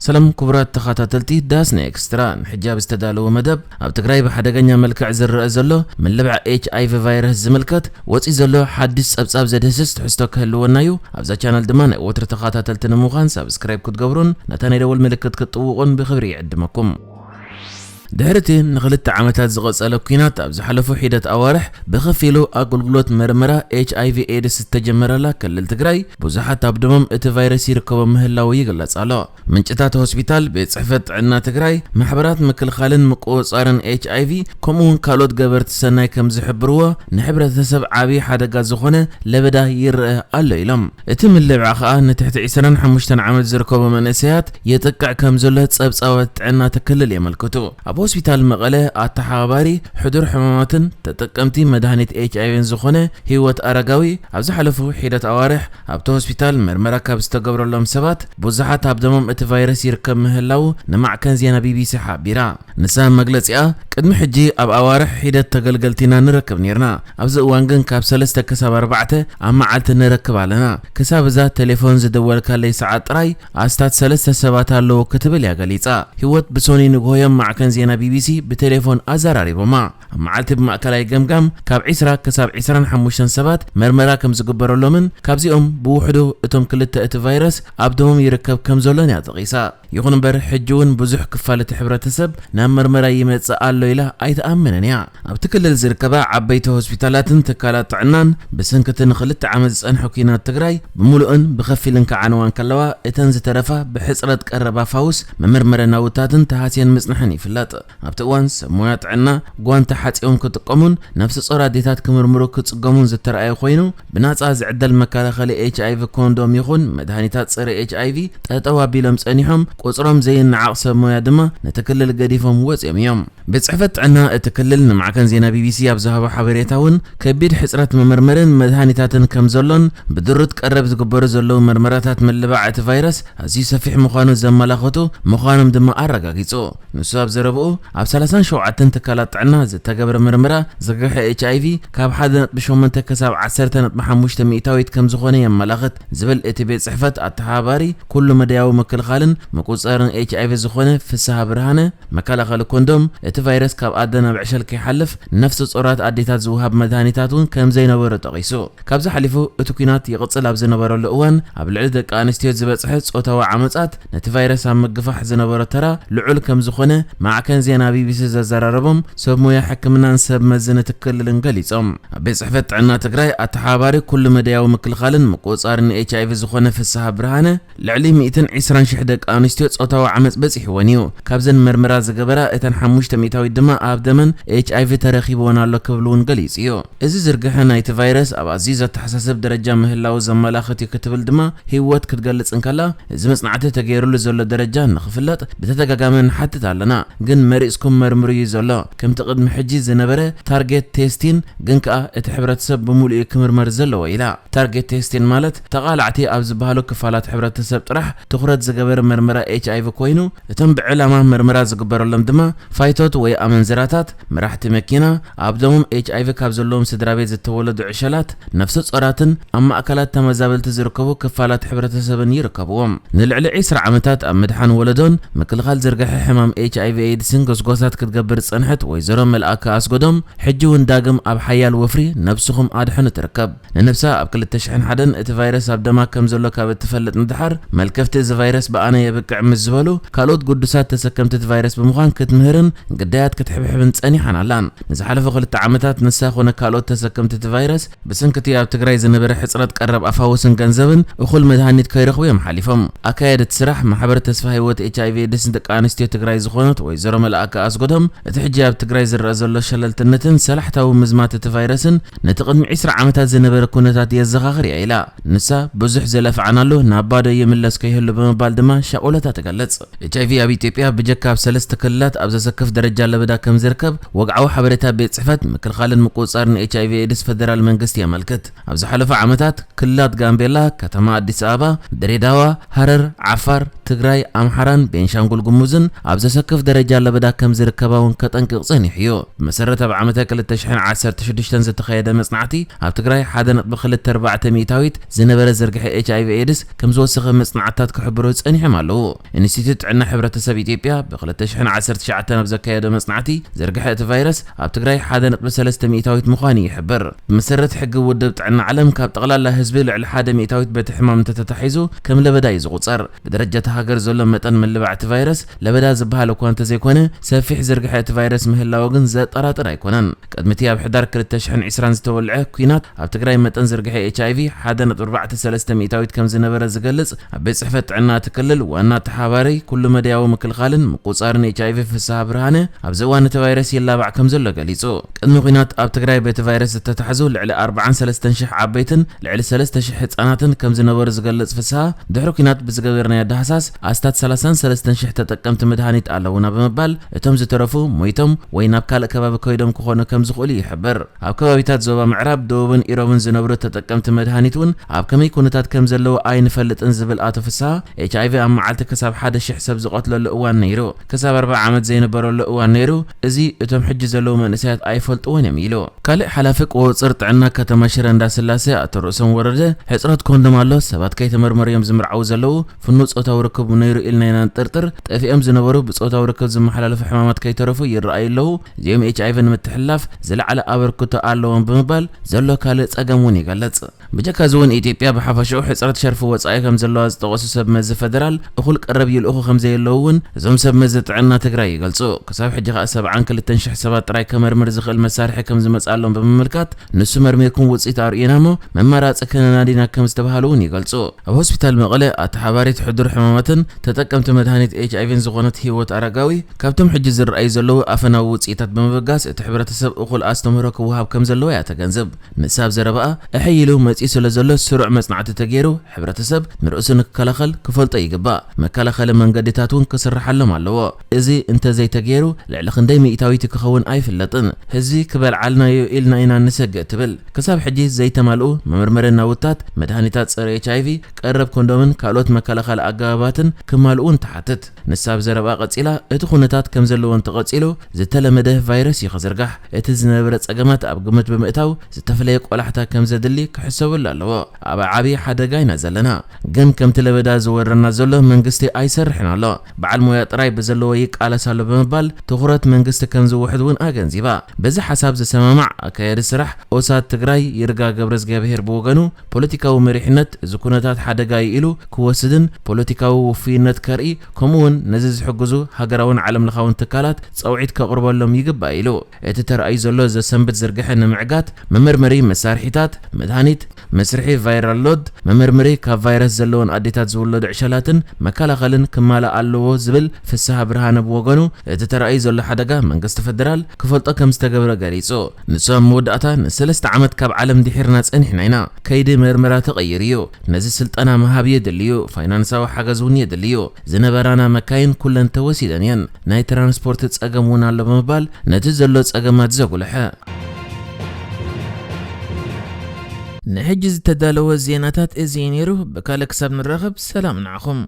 سلام كبرات تخاتلتي داسنا اكسترا حجاب استدالو مدب اب تግራይ بحدغኛ መልክዕ ዝረአ ዘሎ من لبع HIV فيروس ዝምልከት ወፂ ዘሎ ሓድስ ጸብጻብ ዘደስስ ትሕዝቶ ክህልወናዩ ኣብዛ ቻናል ድማ ናይ ወትር ተኸታተልቲ ንምዃን ሰብስክራይብ ክትገብሩን ነታ ናይ ደወል ምልክት ክትጥውቁን ብኽብሪ ይዕድመኩም دهرتي نخلت عمتات زغصله كينات ابز حلفو حيدت اوارح بخفيلو اقلقلوت مرمرة HIV AIDS تجمرلا كلل تግራይ بزحات ابدمم ات فيروس يركب مهلاو يغلص አሎ ምንጭታት ሆስፒታል በጽሕፈት ዕና ትግራይ ማሕበራት መከልኻልን መቆጻርን HIV ኮሙን ካሎት ገበርት ሰናይ ከም ዝሕብርዎ ንሕብረተሰብ ዓቢ ሓደጋ ዝኾነ ለበዳ ይርአ ኣሎ ኢሎም እቲ ምልብዓ ኸኣ ንትሕቲ 25 ዓመት ዝርከቡ መንእሰያት የጠቅዕ ከም ዘሎ ጸብጻወት ዕና ተክልል የመልክቱ ሆስፒታል መቀለ አተሓባሪ ሕዱር ሕማማትን ተጠቀምቲ መድኃኒት HIV ዝኾነ ህይወት አረጋዊ ኣብዝ ሓለፉ ሒደት አዋርሕ ኣብቲ ሆስፒታል ምርመራ ካብ ዝተገብረሎም ሰባት ብዙሓት ኣብደሞም እቲ ቫይረስ ይርከብ ምህላው ንማዕከን ዜና BBC ሓቢራ ንሳ መግለጺኣ ቅድሚ ሕጂ ኣብ አዋርሕ ሒደት ተገልገልቲና ንረክብ ነርና ኣብዚ እዋን ግን ካብ 3 ክሳብ 4 ኣብ መዓልቲ ንረክብ ኣለና ክሳብ እዛ ቴሌፎን ዝደወልካለይ ሰዓት ጥራይ ኣስታት 3 ሰባት ኣለዎ ክትብል ያገሊጻ ህይወት ብሶኒ ንጎዮም ማዕከን ዜና BBC بتليفون أزراريبوما معلت بمأكلاي جمجم كاب 10 كساب 25 سبات مرمرا كم زقبروا لمن كابزيهم بوحدو اتم كلت ات فيروس ابدهم يركب كم زولن يعطيسا يكون بر حجون بزح كفالة حبرتسب نام مرمرا يمتصال له إله أيتأمنن يا ابتكل الزركبة عبيت هوسبيتالات تكالات عنان بسنكتن خلت عمز أن حكينا تجراي بملؤن بخفيلن كعنوان كلوا اتنز ترفه بحصرة قربا فاوس مرمرا ناوتاتن تهاتين مصنحني فلات ابتوان سمويات عنا قوان تحاتيهم كتقومون نفس صورة ديتات كمرمرو كتقومون زترأي خوينو بناس عدل مكالا خالي HIV كوندوم يخون مدهانيتات صير HIV تتوا بيلمس أنيهم قصرهم زي النعاق سمويا دما نتكلل قديفهم وز يوم بتصحفت عنا اتكللنا مع كان زينا BBC ابزهاب حبريتاون كبير حسرات ممرمرن مدهانيتاتن كمزلون بدرت قرب زقبر زلو مرمراتات من لبعة فيروس هزي سفيح مخانو زملاخوتو مخانم دما أرقاقيتو نسواب زربو اب 30 شوعتن تكالات عنا زتجبر مرمرة زقح HIV كاب حدا بشومن تكساب 10 محموش تميتاويت كم زخونه يملاخت زبل اتبيت صحفت التحاباري كل مدياو مكلخالن مقصارن HIV زخونه في السهابرهانه مكالخال كوندوم ات فيروس كاب ادنا بعشل كيحلف نفس صورات اديتات زوهاب مدهانيتاتون كم زي نبر تقيسو كابز حلفو اتوكينات يقصل اب زنبرو الاوان اب العد دق انستيو زبصحت صوتوا عمصات نت فيروس ام مغفح زنبرو ترى لعل كم زخونه مع كان زينا BBC زراربهم سب مويا حكمنا نسب مزنه تكللن غليصم بصحفت عنا تግራይ اتحاباري كل مدياو مكلخالن مقصارن HIV زخونه فسها برهانه لعلي 120 شح دق انستيو صوتوا عمص بصح ونيو كابزن مرمرا زغبرا اتن 5 ميتاوي دما ابدمن HIV ترخيبونالو كبلون غليصيو እዚ ዝርግሐ ናይቲ ቫይረስ ኣብ ኣዚዘ ተሓሳስብ ደረጃ ምህላው ዘመላኽት ይክትብል ድማ ህይወት ክትገልጽ እንከላ እዚ መጽናዕቲ ተገይሩሉ ዘሎ ደረጃ ንኽፍለጥ ብተተጋጋመን ሓትት ኣለና ግን መሪስኩም መርምሩ ይዘሎ ከም ተቅድም ሕጂ ዝነበረ ታርጌት ቴስቲን ግን ከኣ እቲ ሕብረተሰብ ብሙሉእ ክምርመር ዘለዎ ኢላ ታርጌት ቴስቲን ማለት ተቃላዕቲ ኣብ ዝበሃሉ ክፋላት ሕብረተሰብ ጥራሕ ትኹረት ዝገበረ መርመራ HIV ኮይኑ እቶም ብዕላማ መርመራ ዝግበረሎም ድማ ፋይቶት ወይ ኣመንዝራታት መራሕቲ መኪና ኣብዶም HIV ካብ ዘለዎም ስድራቤት ዝተወለዱ ዕሸላት ነፍሲ ጾራትን ኣብ ማእከላት ተመዛበልቲ ዝርከቡ ክፋላት ሕብረተሰብን ይርከብዎም ንልዕሊ 10 ዓመታት ኣብ ምድሓን ወለዶን ምክልኻል ዝርግሐ ሕማም HIV ኤድስን ጎስጎሳት ክትገብር ጸንሐት ወይዘሮ መልአከ ኣስጎዶም ሕጂ እውን ዳግም ኣብ ሓያል ወፍሪ ነብስኹም ኣድሕኑ ትርከብ ንነብሳ ኣብ 2001 እቲ ቫይረስ ኣብ ደማ ከም ዘሎ ካብ እትፈልጥ ንድሓር መልከፍቲ እዚ ቫይረስ በኣነ የብቅዕ ምዝበሉ ካልኦት ጉዱሳት ተሰከምቲ እቲ ቫይረስ ብምዃን ክትምህርን ግዳያት ክትሕብሕብን ጸኒሓን ኣላን ንዝሓለፈ 2 ዓመታት ንሳ ኮነ ካልኦት ተሰከምቲ እቲ ቫይረስ ብስንክቲ ኣብ ትግራይ ዝነበረ ሕጽረት ቀረብ ኣፋውስን ገንዘብን እኹል መድሃኒት ከይረኽቡ እዮም ሓሊፎም ኣካየደት ስራሕ ማሕበር ተስፋ ህይወት HIV ኤድስ ደቂ ኣንስትዮ ትግራይ ዝኾነት ወይዘሮ መልአከ ኣስጎዶም እቲ ሕጂ ኣብ ትግራይ ዝረአ ዘሎ ሸለልትነትን ሰላሕታዊ ምዝማት እቲ ቫይረስን ነቲ ቅድሚ 20 ዓመታት ዝነበረ ኩነታት የዘኻኽር እያ ኢላ ንሳ ብዙሕ ዘለፍዓናሉ ናብ ባዶ ይምለስ ከይህሉ ብምባል ድማ ሻቆለታ ትገልጽ HIV ኣብ ኢትዮጵያ ብጀካ ኣብ 3 ክልላት ኣብ ዘሰክፍ ደረጃ ለበዳ ከም ዝርከብ ወግዓዊ ሓበሬታ ቤት ጽሕፈት ምክልኻልን ምቁጽጻርን HIV ኤድስ ፌደራል መንግስቲ የመልክት ኣብ ዝሓለፈ ዓመታት ክልላት ጋምቤላ ከተማ አዲስ አበባ ድሬዳዋ ሃረር ዓፋር ትግራይ ኣምሓራን ቤንሻንጉል ጉሙዝን ኣብ ዘሰክፍ ደረጃ ለበዳ ከም ዝርከባውን ከጠንቅቕ ጸኒሕዮ መሰረት ኣብ ዓመተ 2016 ዝተኻየደ መጽናዕቲ ኣብ ትግራይ 1.24 ሚታዊት ዝነበረ ዝርግሐ HIV ኤድስ ከም ዝወሰኸ መጽናዕታት ክሕብሩ ጸኒሖም ኣለዉ ኢንስቲትዩት ጥዕና ሕብረተሰብ ኢትዮጵያ ብ2019 ኣብ ዘካየደ መጽናዕቲ ዘርግሐ እቲ ቫይረስ ኣብ ትግራይ 1.3 ሚእታዊት ምዃኑ ይሕብር። ብመሰረት ሕጊ ውድብ ጥዕና ዓለም ካብ ጠቕላላ ህዝቢ ልዕሊ 1 ሚእታዊት በቲ ሕማም እንተተታሒዙ ከም ለበዳ እዩ ዝቑጸር። ብደረጃ ሃገር ዘሎ መጠን ምልባዕ እቲ ቫይረስ ለበዳ ዝበሃል እኳ እንተዘይኮነ ሰፊሕ ዝርግሐ እቲ ቫይረስ ምህላው ግን ዘጠራጥር ኣይኮነን። ቅድሚቲ ኣብ ሕዳር 2020 ዝተወልዐ ኩናት ኣብ ትግራይ መጠን ዝርግሐ HIV 1.43 ሚእታዊት ከም ዝነበረ ዝገልጽ ኣብ ቤት ጽሕፈት ጥዕና ትክልል ዋና ተሓባሪ ኩሉ መድያዊ ምክልኻልን ምቁጻርን HIV ፍስሓ ብርሃነ ኣብ እዋን እቲ ቫይረስ ይላባዕ ከም ዘሎ ገሊጹ። ቅድሚ ኩናት ኣብ ትግራይ በቲ ቫይረስ ዝተታሕዙ ልዕሊ 43000 ዓበይትን ልዕሊ 3000 ህጻናትን ከም ዝነበሩ ዝገልጽ ፍስሓ ድሕሪ ኩናት ብዝገበርናዮ ዳህሳስ ኣስታት 33000 ተጠቀምቲ መድሃኒት ኣለውና ብምባል እቶም ዝተረፉ ሞይቶም ወይ ናብ ካልእ ከባቢ ከይዶም ክኾኑ ከም ዝኽእሉ ይሕብር። ኣብ ከባቢታት ዞባ ምዕራብ ደቡብን ኢሮብን ዝነብሩ ተጠቀምቲ መድሃኒት እውን ኣብ ከመይ ኩነታት ከም ዘለዎ ኣይንፈልጥን ዝብል ኣቶ ፍስሓ HIV ኣብ መዓልቲ ክሳብ 1000 ሰብ ዝቐትለሉ እዋን ነይሩ። ክሳብ 40 ዓመት ዘይነበረሉ እዋን ነይሩ። እዚ እቶም ሕጂ ዘለዉ መንእሰያት ኣይፈልጥዎን እዮም ኢሉ። ካልእ ሓላፊ ቁፅር ጥዕና ከተማ ሽረ እንዳስላሴ ኣቶ ርእሶም ወረደ ሕፅረት ኮንዶም ኣሎ ሰባት ከይተመርመሩ እዮም ዝምርዓው ዘለዉ ፍኑው ፆታዊ ርክብ ነይሩ ኢልና ኢና ንጥርጥር ጠፊኦም ዝነበሩ ብፆታዊ ርክብ ዝመሓላለፉ ሕማማት ከይተረፉ ይረኣዩ ኣለዉ እዚኦም HIV ንምትሕልላፍ ዝለዓለ ኣበርክቶ ኣለዎም ብምባል ዘሎ ካልእ ፀገም እውን ይገልጽ። ብጀካዚ እውን ኢትዮጵያ ብሓፈሽኡ ሕፅረት ሸርፊ ወፃኢ ከም ዘለዋ ዝጠቐሱ ሰብ መዚ ፌደራል እኹል ቀረብ ይልእኹ ከም ዘየለዉ እውን እዞም ሰብ መዚ ጥዕና ትግራይ ይገልጹ። ክሳብ ሕጂ ኸ 72000 ሰባት ጥራይ ከመርምር ዝኽእል መሳርሒ ከም ዝመጻሎም ብምምልካት ንሱ መርሚርኩም ውፅኢት ኣርእየናሞ መመራፂ ከነናዲና ከም ዝተባሃሉ እውን ይገልጹ። ኣብ ሆስፒታል መቐለ ኣተሓባሪት ሕዱር ሕማማትን ተጠቀምቲ መድሃኒት HIVን ዝኾነት ህይወት ኣረጋዊ ካብቶም ሕጂ ዝረኣዩ ዘለዉ ኣፈናዊ ውፅኢታት ብምብጋስ እቲ ሕብረተሰብ እኹል ኣስተምህሮ ክወሃብ ከም ዘለዎ እያ ተገንዝብ። ንሳብ ዘረባኣ እሕይሉ መፂኡ ስለ ዘሎ ስሩዕ መጽናዕቲ ተገይሩ ሕብረተሰብ ንርእሱ ንክከላኸል ክፈልጦ ይግባእ። መከላኸሊ መንገድታት እውን ክስርሓሎም ኣለዎ። እዚ እንተዘይተገይሩ ልዕሊ ክንደይ ሚእታዊት ክኸውን ኣይፍለጥን። ህዝቢ ክበልዓልናዮ ኢልና ኢና ንሰግእ ትብል። ክሳብ ሕጂ ዘይተማልኡ መመርመሪ ናውታት መድሃኒታት ፀረ HIV ቀረብ ኮንዶምን ካልኦት መከላኸሊ ኣገባባትን ክማልኡን ተሓትት። ንሳብ ዘረባ ቀፂላ እቲ ኩነታት ከም ዘለዎን ተቐፂሉ ዝተለመደ ቫይረስ ይኽዝርጋሕ እቲ ዝነበረ ፀገማት ኣብ ግምት ብምእታው ዝተፈለየ ቆላሕታ ከም ዘድሊ ክሕሰበሉ ኣለዎ። ኣብ ዓብዪ ሓደጋ ኢና ዘለና ግን ከምቲ ለበዳ ዝወረና ዘሎ መንግስቲ ኣይሰርሕን ኣሎ በዓል ሞያ ጥራይ ብዘለዎ ይቃለሳሉ ብምባል ትኹረት መንግስቲ ከም ዝውሕድ እውን ኣገንዚባ። በዚ ሓሳብ ዝሰማማዕ ኣካየዲ ስራሕ ኦሳድ ትግራይ ይርጋ ገብረ እግዚአብሔር ብወገኑ ፖለቲካዊ መሪሕነት እዚ ኩነታት ሓደጋ እዩ ኢሉ ክወስድን ፖለቲካዊ ውፍይነት ከርኢ ከምኡውን ነዚ ዝሕግዙ ሃገራውን ዓለም ለኻውን ትካላት ፀውዒት ከቕርበሎም ይግባእ ኢሉ። እቲ ተረኣዩ ዘሎ ዘሰንብት ዝርግሐ ንምዕጋት መመርመሪ መሳርሒታት መድሃኒት መስርሒ ቫይራል ሎድ መመርመሪ ካብ ቫይረስ ዘለዎን ኣዴታት ዝውለዱ ዕሸላትን መከላኸልን ክማላእ ኣለዎ ዝብል ፍስሓ ብርሃነ ብወገኑ እቲ ተረኣዩ ዘሎ ሓደጋ መንግስቲ ፌደራል ክፈልጦ ከም ዝተገብረ ገሊጹ። ንሶም መወዳእታ ን3 ዓመት ካብ ዓለም ድሒርና ፀኒሕና ኢና ከይዲ መርመራ ተቐይር እዩ ነዚ ስልጠና መሃብ የድልዩ ፋይናንሳዊ ሓገዝ እውን የድልዩ ዝነበራና መካይን ኩለን ተወሲደን እየን ናይ ትራንስፖርት ፀገም እውን ኣሎ ብምባል ነቲ ዘሎ ፀገማት ዘጉልሐ ንሕጂ ዝተዳለወ ዜናታት እዚ ነይሩ። ብካልእ ክሳብ ንራኸብ ሰላም ንዓኹም።